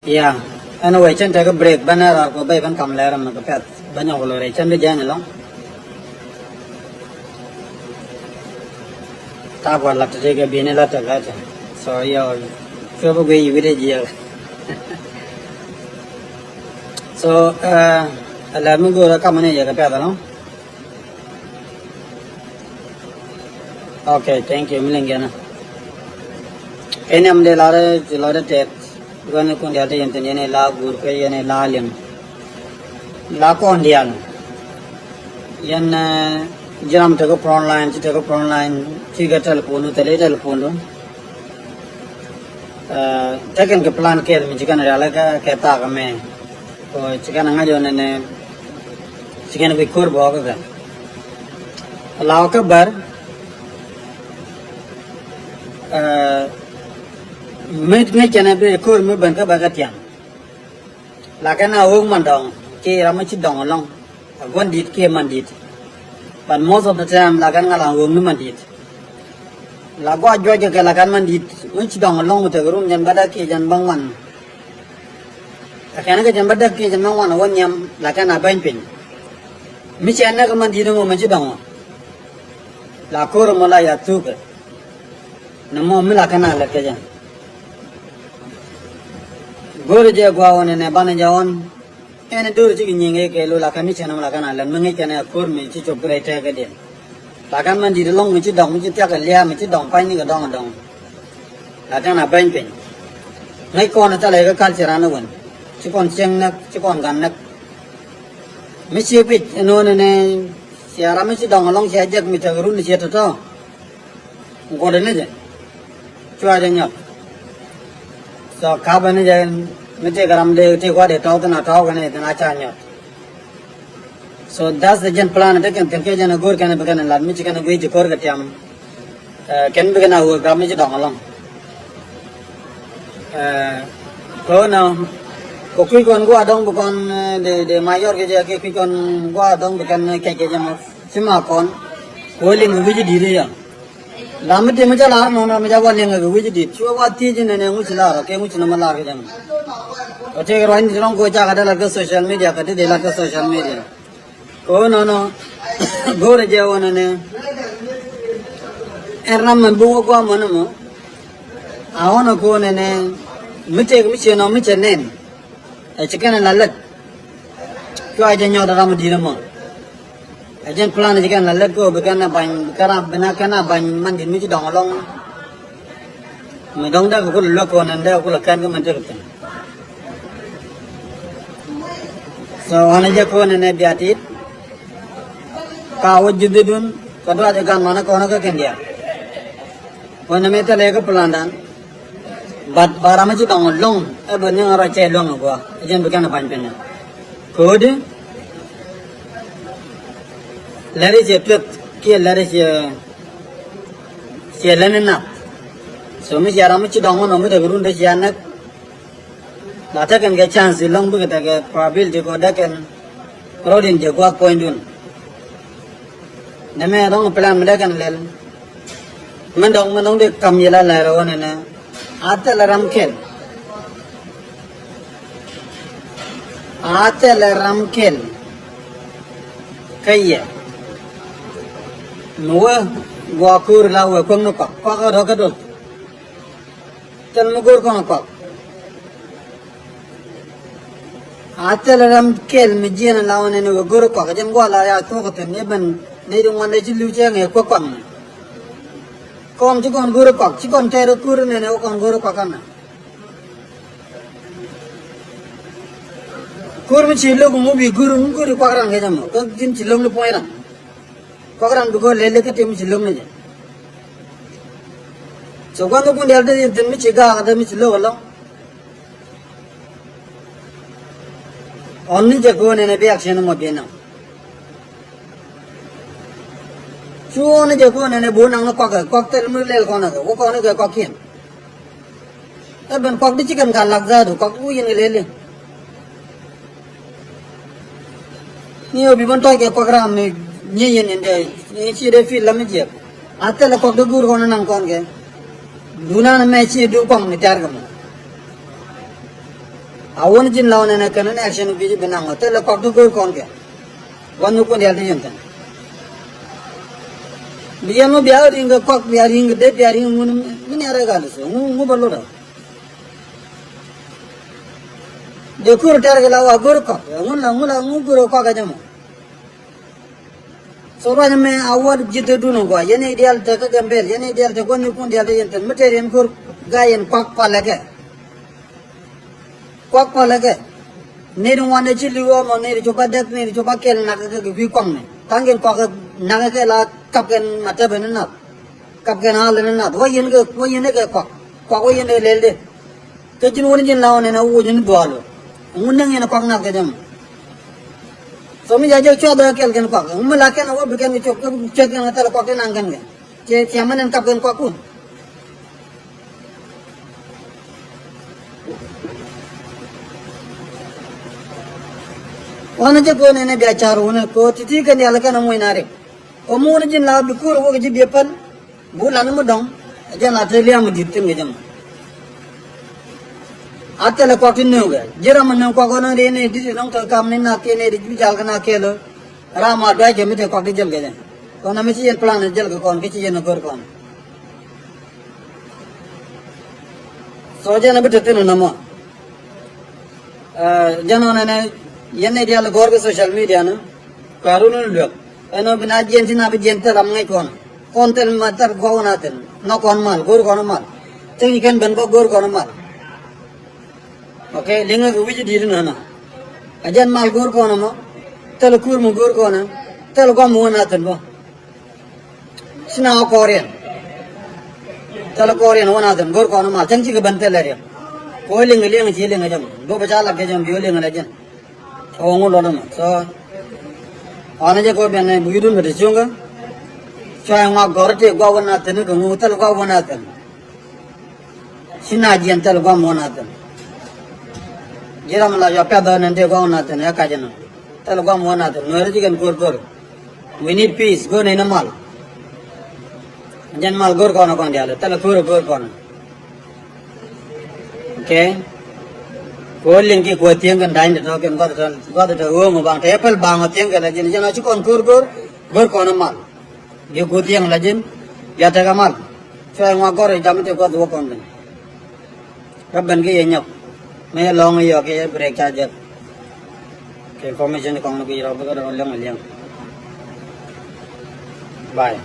Yeah, anyway, chen take a break. Banner ko bay ban kam leram na kapet. Banyo ko lore chen de jan long. Ta kwa lat te ke bine lat ka cha. So yo so bo ge wi de ji. So ala mi go ka mane ya kapet long. Okay, thank you milengena. Enam de lare te Gana kun dia te yente ne la gur ke yene la lim la kon dia yan jam te ko prawn line ti ga telephone te le telephone do taken ke plan ke mi jikan ala ka ke ta ka me ko jikan nga jo ne jikan bi kor bo ka la ka bar Met chana be kur me ban ka bagatian la kana hong man dong ke ramachi dong long gon dit ke man dit but most of the time la kan ngala hong ni man dit la gwa joje ke la kan man dit chi dong long te rum jan bada ke jan bang wan kana ke jan bada ke jan bang wan won nyam la kana ban pin mi chana ka man dit ngo man chi dong la kur mo la ya tu ke namo mi la kana la ke jan Guru je gua one ne bana jawan ene dur chi nyinge ke lo la kami chana la kana lan mengi chana kur mi chi chop grai ta ke den la kan man di long mi chi dong mi chi ta ka lia mi chi dong pai ni ka dong la kana ban pen ngai kon ta le ka kal chara na wan chi kon cheng nak chi kon gan nak mi chi pit no ne siara mi chi dong long sia jak mi ta ru ni sia to ko de ne je chua de nyap So carbon is mete garam de te kwa de tau na tau kane na cha nyot. So that's the gen plan de kan tenke jana gor kan bekan la mi chikan goi je kor gatiam ken bekan hu gram mi dong along ko na ko kui kon gua dong bukan de mayor ke je ke kui kon gua dong bekan ke jama sima kon ko ling wi ji di re ya Lama dia macam lah, mana macam awak yang aku wujud dit. Cuma awak tiada ni yang wujud lah, kayak wujud nama lah kerja. Oke, kalau ini orang kau cakap adalah ke social media, kata dia lah ke social media. Oh no, gor aja awak ni. Eram membuat gua mana mo. Awak aku ni, macam macam nen. Cakap lalat. Kau aja nyawa dalam diri mo. Ajan plan jika nalar ko bekana ban kara bena kana ban man din mi dong long mi dong da ko lo ko nan da ko kan ko man ter so ana je ko ne biatit ka wajud dun ko da ga mana ko na ka ken dia wana me ta le ko plan dan bat bara ma dong long e ban ni ara che long ko ajan bekana ban pen ko de Lari je pet kia lari je lene na so mi jara mi chidong no mi de gurun de janak lata kan ge chance long bu ta ge probability ko da kan rodin je gwa point dun name dong plan mi da kan lel man dong de kam yela la ro ne na atel ram kel kaya Nuwa gua kur lawa kong no pak ada kadol tan mugur kong pak atel ram kel mijian lawan ne gur pak jam gua la ya to ko ten ne ban ne dong wan de lu che nge ko kwang kom chi kon gur pak chi kon te ro kur ne ne kon gur pak na kur mi chi lo mu bi gur pak rang ge jam ko jin chi lo point rang Koran dugo lele ke tim silum ne. So kan ko ndel de tin mi chiga ada mi silo wala. Onni je ko ne be action mo be na. Chu ne je ko ne bo nang no kok tel mu lel ko na ko ko ne ko kien. Ta ben kok di chicken kan lag za du kok u yin lele. Ni obi bon toy ke program ni Ni si de fil lam je atel ko de gur ko nang kon ke duna me si du kong ni tar kam Awan jin lawan na kanan action biji benang hotel la kok tu go kon ke wanu kon dia tin tan biya no biya ring kok biya ring de biya ring mun min ara gal so mu ballo da de kur tar gala wa gur kok mun la mu gur kok ga jam so ba me awar jite du no go yene ideal ta ka gambel yene ideal ta kon kon dia tin tan material kur gayen kok pa lage kok pa lage Neru wana chili wo mo neru coba dak neru coba kel nak ke vikong ne tangen kok nak ke la kapken mata benna kapken hal ne wo yen ke kok wo yen le le ke jin woni jin lawan ne wo jin dualo ngunang yen kok nak ke jam so mi jaje coba kel ken kok um la ken wo biken ni cok cek na tal kok nang kan ke je siaman kapken kok kun Wana je ko ne biacar wona ko titi kan yalla kan mo inare o mo jin la bi ko wo ji bepal bu lan mo dong jan atelier mo ditin ge jam atela ko tin no ge jera man ko ko no re ne di no ka kam ne na ke ne di jal kana ke lo rama dai ge me te ko di jal ge ko na me ci yen plan jal ge kon ke ci yen gor kon so jana bi te no mo jana ne Yene dia le gor ke social media na karunun lok eno bina jensi na bi jenta ram ngai kon tel matar go na tel no kon mal gor kon mal tengi kan ben bo gor kon mal okay linga go wiji dir na ajan mal gor kon mo tel kur mo gor kon tel go mo na tel bo sina korean tel korean wona tel gor kon mal tengi ke ben tel re ko linga ji linga jam do bacha lag jam bi linga la jan Oh, ngolo nama. So, ane je ko bene buyudun bete chunga. Choy ngwa gorte gwa wana tene ko ngutal gwa wana tene. Sina jian tel gwa wana tene. Jira mala ya pada nante gwa wana tene ya kajana. Tel gwa wana tene. Noere jigan kor. We need peace. Go na mal. Jan mal gor kono kon dia. Tel gor kono. Okay. Ko lingki ko tiang kan dain to kan god to ngo bang tepel bang tiang kan jin jana chi kon gor kono mal dia ko tiang lajin ya ta kamal choy ngwa gor jam te ko do kon den rabban ke yenyok me long yo ke break charger ke information ko ngki ro ba ko long liang bye